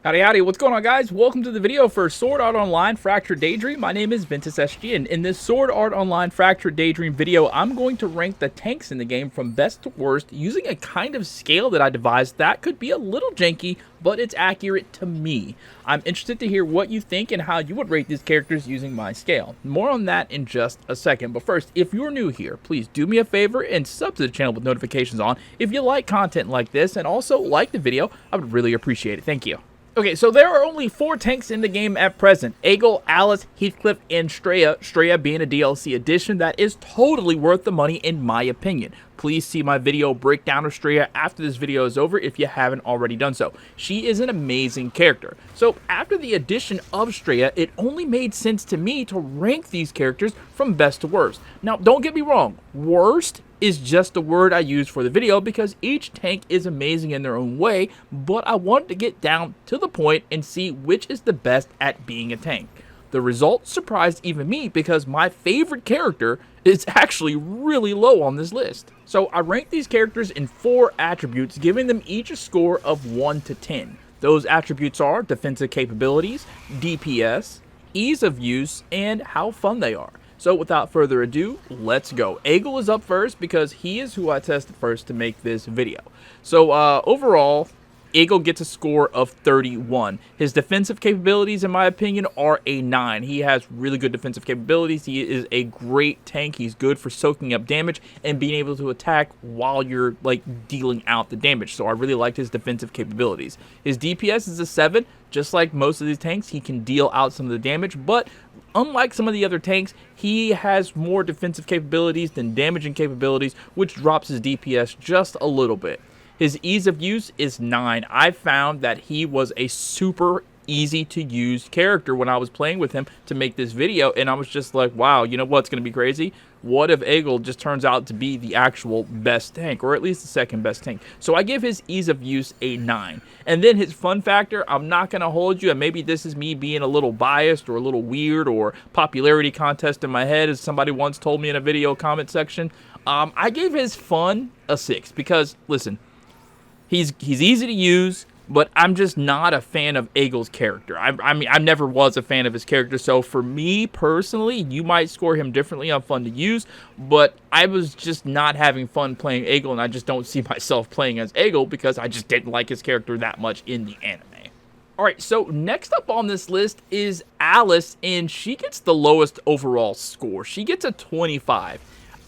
Howdy howdy, what's going on guys? Welcome to the video for Sword Art Online Fractured Daydream. My name is Ventus SG, and in this Sword Art Online Fractured Daydream video, I'm going to rank the tanks in the game from best to worst using a kind of scale that I devised that could be a little janky, but it's accurate to me. I'm interested to hear what you think and how you would rate these characters using my scale. More on that in just a second, but first, if you're new here, please do me a favor and sub to the channel with notifications on if you like content like this, and also like the video. I would really appreciate it. Thank you. Okay, so there are only 4 tanks in the game at present. Agel, Alice, Heathcliff, and Straya. Straya being a DLC addition that is totally worth the money in my opinion. Please see my video breakdown of Straya after this video is over if you haven't already done so. She is an amazing character. So after the addition of Straya, it only made sense to me to rank these characters from best to worst. Now, don't get me wrong, worst is just the word I use for the video because each tank is amazing in their own way, but I wanted to get down to the point and see which is the best at being a tank. The result surprised even me because my favorite character is actually really low on this list. So I ranked these characters in 4 attributes, giving them each a score of 1 to 10. Those attributes are defensive capabilities, DPS, ease of use, and how fun they are. So without further ado, let's go. Agel is up first because he is who I tested first to make this video. So overall, Agel gets a score of 31. His defensive capabilities, in my opinion, are a 9. He has really good defensive capabilities. He is a great tank. He's good for soaking up damage and being able to attack while you're like dealing out the damage. So I really liked his defensive capabilities. His DPS is a 7. Just like most of these tanks, he can deal out some of the damage, but unlike some of the other tanks, he has more defensive capabilities than damaging capabilities, which drops his DPS just a little bit. His ease of use is 9. I found that he was a super easy to use character when I was playing with him to make this video, and I was just like, wow, you know what's going to be crazy? What if Agel just turns out to be the actual best tank, or at least the second best tank? So I give his ease of use a 9. And then his fun factor, I'm not going to hold you, and maybe this is me being a little biased or a little weird or popularity contest in my head, as somebody once told me in a video comment section. I gave his fun a 6 because, listen, he's easy to use, but I'm just not a fan of Agel's character. I mean, I never was a fan of his character, so for me personally, you might score him differently on fun to use, but I was just not having fun playing Agel, and I just don't see myself playing as Agel because I just didn't like his character that much in the anime. Alright, so next up on this list is Alice, and she gets the lowest overall score. She gets a 25.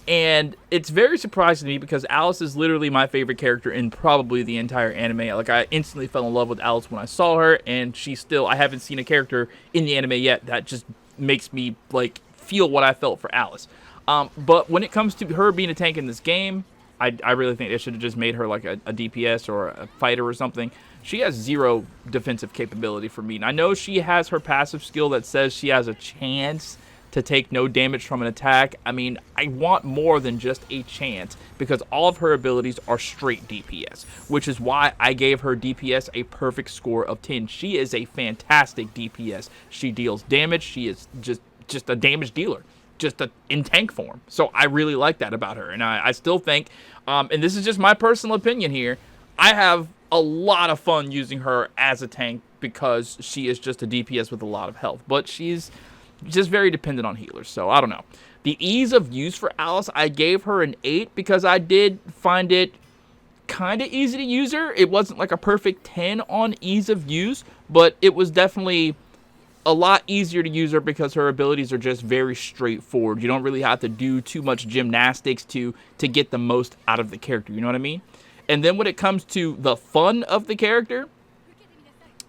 And it's very surprising to me because Alice is literally my favorite character in probably the entire anime. Like, I instantly fell in love with Alice when I saw her, and I haven't seen a character in the anime yet that just makes me, like, feel what I felt for Alice. But when it comes to her being a tank in this game, I really think they should have just made her, like, a DPS or a fighter or something. She has 0 defensive capability for me. And I know she has her passive skill that says she has a chance to take no damage from an attack. I mean, I want more than just a chance because all of her abilities are straight DPS, which is why I gave her DPS a perfect score of 10. She is a fantastic DPS. She deals damage. She is just a damage dealer, in tank form. So I really like that about her, and I still think, and this is just my personal opinion here, I have a lot of fun using her as a tank because she is just a DPS with a lot of health, but she's just very dependent on healers, so I don't know. The ease of use for Alice, I gave her an 8 because I did find it kind of easy to use her. It wasn't like a perfect 10 on ease of use, but it was definitely a lot easier to use her because her abilities are just very straightforward. You don't really have to do too much gymnastics to get the most out of the character, you know what I mean? And then when it comes to the fun of the character,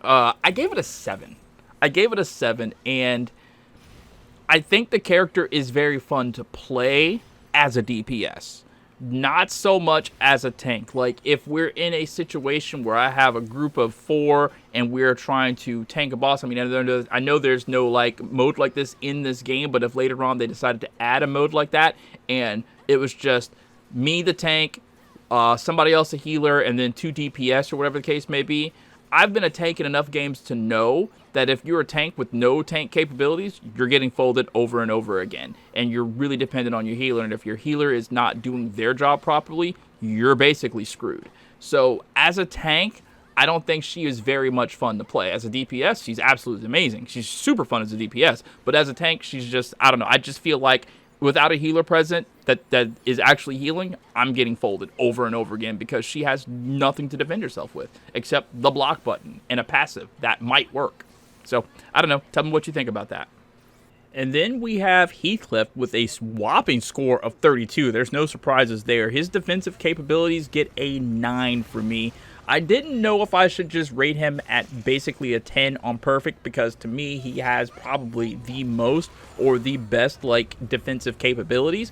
I gave it a 7. I gave it a 7, and I think the character is very fun to play as a DPS, not so much as a tank. Like, if we're in a situation where I have a group of 4 and we're trying to tank a boss, I mean, I know there's no, like, mode like this in this game, but if later on they decided to add a mode like that, and it was just me, the tank, somebody else, a healer, and then 2 DPS or whatever the case may be, I've been a tank in enough games to know that if you're a tank with no tank capabilities, you're getting folded over and over again. And you're really dependent on your healer. And if your healer is not doing their job properly, you're basically screwed. So as a tank, I don't think she is very much fun to play. As a DPS, she's absolutely amazing. She's super fun as a DPS. But as a tank, she's just, I don't know. I just feel like without a healer present that is actually healing, I'm getting folded over and over again because she has nothing to defend herself with except the block button and a passive. That might work. So, I don't know. Tell me what you think about that. And then we have Heathcliff with a whopping score of 32. There's no surprises there. His defensive capabilities get a 9 for me. I didn't know if I should just rate him at basically a 10 on perfect because to me he has probably the most or the best like defensive capabilities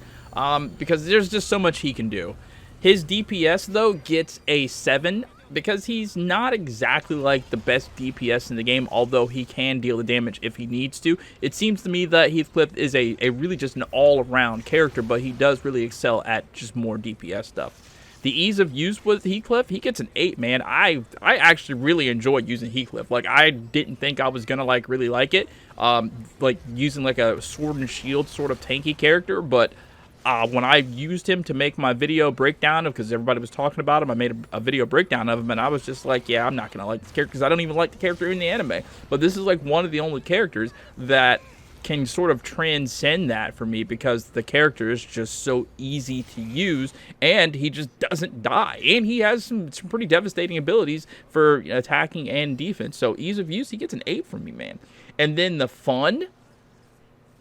because there's just so much he can do. His DPS though gets a 7 because he's not exactly like the best DPS in the game, although he can deal the damage if he needs to. It seems to me that Heathcliff is a really just an all-around character, but he does really excel at just more DPS stuff. The ease of use with Heathcliff, he gets an 8, man. I actually really enjoy using Heathcliff. Like, I didn't think I was gonna like really like it, like using like a sword and shield sort of tanky character, but when I used him to make my video breakdown of, because everybody was talking about him, I made a video breakdown of him, and I was just like, yeah, I'm not gonna like this character because I don't even like the character in the anime. But this is like one of the only characters that can sort of transcend that for me because the character is just so easy to use and he just doesn't die, and he has some pretty devastating abilities for attacking and defense. So ease of use, he gets an 8 from me, man. And then the fun,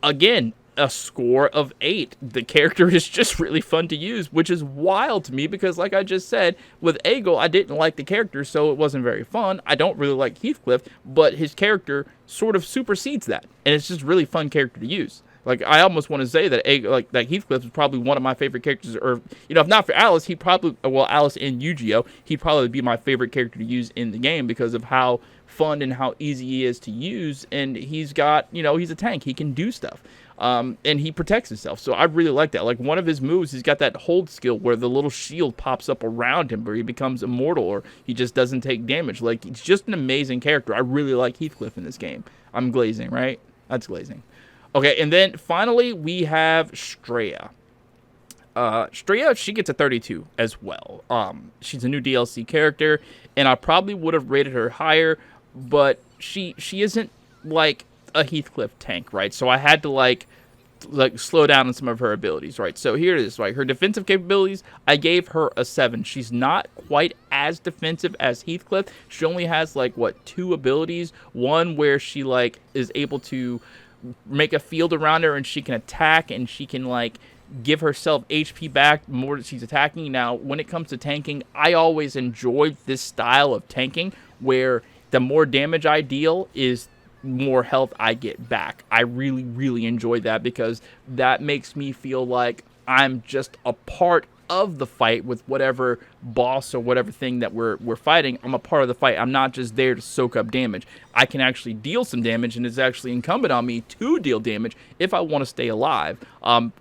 again, a score of 8. The character is just really fun to use, which is wild to me because, like I just said, with Agel, I didn't like the character, so it wasn't very fun. I don't really like Heathcliff, but his character sort of supersedes that, and it's just really fun character to use. Like, I almost want to say that that Heathcliff is probably one of my favorite characters, or, you know, if not for Alice, he probably, well, Alice in Yu-Gi-Oh, he'd probably be my favorite character to use in the game because of how fun and how easy he is to use, and he's got, you know, he's a tank, he can do stuff. And he protects himself, so I really like that. Like, one of his moves, he's got that hold skill where the little shield pops up around him where he becomes immortal or he just doesn't take damage. Like, he's just an amazing character. I really like Heathcliff in this game. I'm glazing, right? That's glazing. Okay, and then finally we have Straya. Straya, she gets a 32 as well. She's a new DLC character, and I probably would have rated her higher, but she isn't like a Heathcliff tank, right? So I had to like slow down on some of her abilities, right? So here it is, right? Her defensive capabilities, I gave her a 7. She's not quite as defensive as Heathcliff. She only has like what, 2 abilities. One where she like is able to make a field around her and she can attack and she can like give herself HP back more that she's attacking. Now, when it comes to tanking, I always enjoyed this style of tanking where the more damage I deal is more health I get back. I really, really enjoy that because that makes me feel like I'm just a part of the fight with whatever boss or whatever thing that we're fighting. I'm a part of the fight. I'm not just there to soak up damage. I can actually deal some damage, and it's actually incumbent on me to deal damage if I want to stay alive,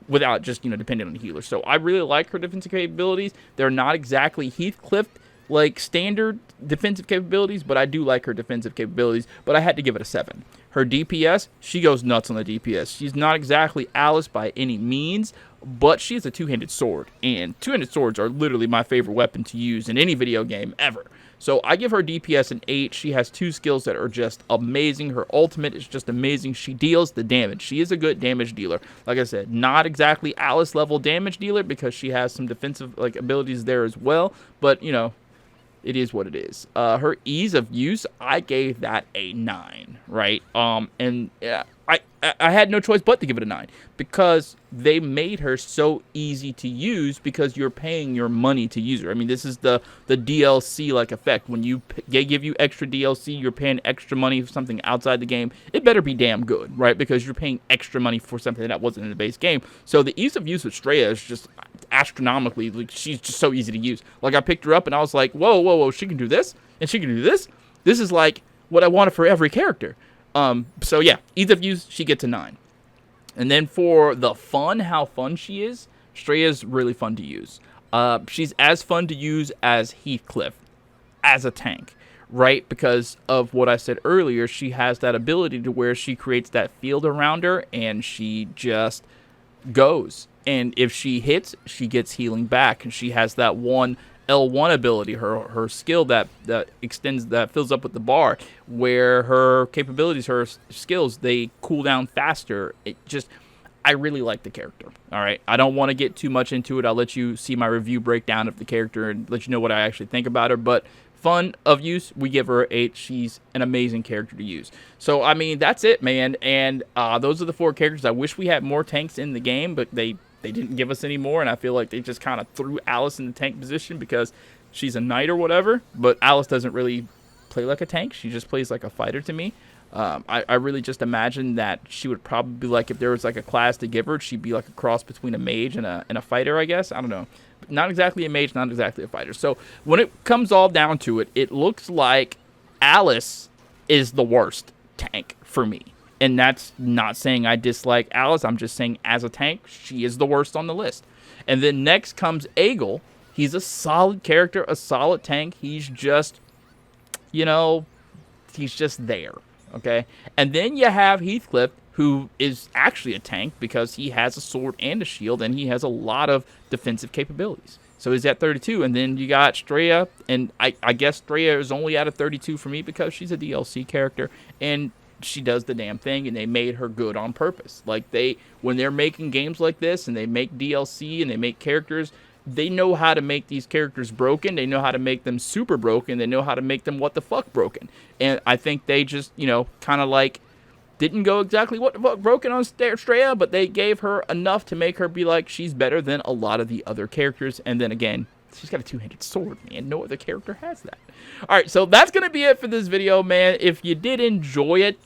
without just, you know, depending on the healer. So I really like her defensive capabilities. They're not exactly Heathcliff like standard defensive capabilities, but I do like her defensive capabilities, but I had to give it a 7. Her DPS, she goes nuts on the DPS. She's not exactly Alice by any means, but she's a two-handed sword, and two-handed swords are literally my favorite weapon to use in any video game ever. So I give her DPS an 8. She has 2 skills that are just amazing. Her ultimate is just amazing. She deals the damage. She is a good damage dealer. Like I said, not exactly Alice level damage dealer because she has some defensive like abilities there as well, but you know, it is what it is. Her ease of use, I gave that a 9, right? And I had no choice but to give it a 9 because they made her so easy to use because you're paying your money to use her. I mean, this is the DLC like effect. When they give you extra DLC, you're paying extra money for something outside the game. It better be damn good, right? Because you're paying extra money for something that wasn't in the base game. So the ease of use with Straya is just astronomically, like, she's just so easy to use. Like, I picked her up and I was like, whoa, she can do this and she can do this. This is like what I wanted for every character. So yeah, ease of use, she gets a 9. And then for the fun, how fun she is, Straya's really fun to use. She's as fun to use as Heathcliff as a tank, right? Because of what I said earlier, she has that ability to where she creates that field around her and she just goes. And if she hits, she gets healing back. And she has that one L1 ability, her skill that extends, that fills up with the bar, where her capabilities, her skills, they cool down faster. It just, I really like the character. All right, I don't want to get too much into it. I'll let you see my review breakdown of the character and let you know what I actually think about her. But fun of use, we give her an 8. She's an amazing character to use. So I mean, that's it, man. And those are the 4 characters. I wish we had more tanks in the game, but they didn't give us any more, and I feel like they just kind of threw Alice in the tank position because she's a knight or whatever. But Alice doesn't really play like a tank. She just plays like a fighter to me. I really just imagine that she would probably be like, if there was like a class to give her, she'd be like a cross between a mage and a fighter, I guess. I don't know. But not exactly a mage, not exactly a fighter. So when it comes all down to it, it looks like Alice is the worst tank for me. And that's not saying I dislike Alice. I'm just saying as a tank, she is the worst on the list. And then next comes Agel. He's a solid character, a solid tank. He's just, you know, he's just there. Okay? And then you have Heathcliff, who is actually a tank because he has a sword and a shield, and he has a lot of defensive capabilities. So he's at 32. And then you got Straya, and I guess Straya is only at a 32 for me because she's a DLC character, and she does the damn thing, and they made her good on purpose. Like, when they're making games like this and they make DLC and they make characters, they know how to make these characters broken. They know how to make them super broken. They know how to make them what the fuck broken. And I think they just, you know, kind of like didn't go exactly what the fuck broken on Straya, but they gave her enough to make her be like, she's better than a lot of the other characters. And then again, she's got a 2-handed sword, man. No other character has that. All right, so that's going to be it for this video, man. If you did enjoy it,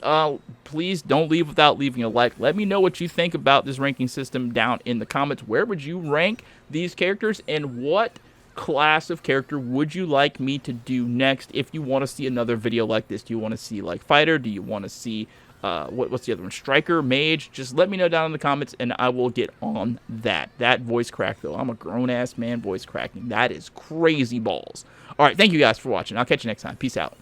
please don't leave without leaving a like. Let me know what you think about this ranking system down in the comments. Where would you rank these characters, and what class of character would you like me to do next if you want to see another video like this? Do you want to see, like, fighter? Do you want to see, what's the other one? Striker, mage? Just let me know down in the comments, and I will get on that. That voice crack, though. I'm a grown-ass man voice cracking. That is crazy balls. All right, thank you guys for watching. I'll catch you next time. Peace out.